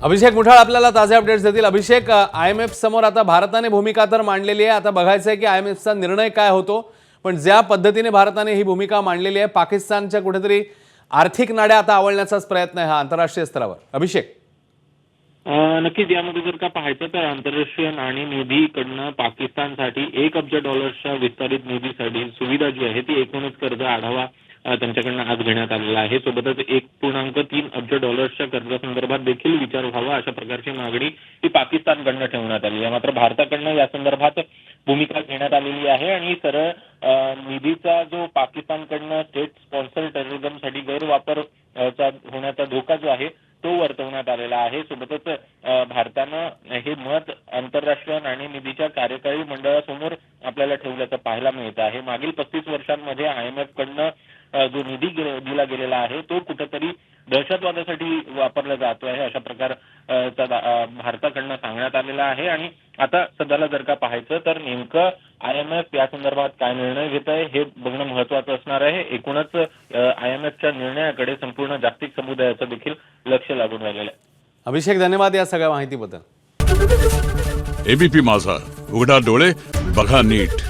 अभिषेक मुठाळ आपल्याला ताजे अपडेट्स देतील। अभिषेक, IMF समोर आता भारताने भूमिका तर मांडलेली आहे, आता बघायचं आहे की IMFचा निर्णय काय होतो। पण ज्या पद्धतीने भारताने ही भूमिका मांडलेली आहे, पाकिस्तानच्या कुठेतरी आर्थिक नाड्या आता आवळण्याचाच प्रयत्न आहे हा आंतरराष्ट्रीय स्तरावर। अभिषेक, नक्कीच यामध्ये जर का पाहायचं तर आंतरराष्ट्रीय नाणेनिधीकडनं पाकिस्तानसाठी $1 अब्ज विस्तारित निधीसाठी सुविधा जी आहे ती एकूणच कर्ज आढावा त्यांच्याकडनं आज घेण्यात आलेला आहे। सोबतच $1.3 अब्ज कर्जासंदर्भात देखील विचार व्हावा अशा प्रकारची मागणी ही पाकिस्तानकडनं ठेवण्यात आली आहे। मात्र भारताकडनं या संदर्भात भूमिका घेण्यात आलेली आहे आणि सरळ निधीचा जो पाकिस्तानकडनं स्टेट स्पॉन्सर टेररिझमसाठी गैरवापर होण्याचा धोका जो आहे तो वर्तवण्यात आलेला आहे। सोबतच भारतानं हे मत आंतरराष्ट्रीय नाणेनिधीच्या कार्यकारी मंडळासमोर आपल्याला ठेवल्याचं पाहायला मिळत आहे। मागील 35 वर्षांमध्ये IMF कडनं जो निधी दिला गेलेला आहे तो कुठेतरी दहशतवादासाठी वापरला जातो आहे अशा प्रकारचा भारताकडनं सांगण्यात आलेला आहे। आणि आता सध्याला जर का पाहायचं तर नेमकं IMF या संदर्भात काय निर्णय घेत आहे हे बघणं महत्त्वाचं असणार आहे। एकूणच IMFच्या निर्णयाकडे संपूर्ण जागतिक समुदायाचं देखील लक्ष लागून राहिलेलं आहे। अभिषेक, धन्यवाद या सगळ्या माहितीबद्दल। ABP माझा, उघडा डोळे बघा नीट।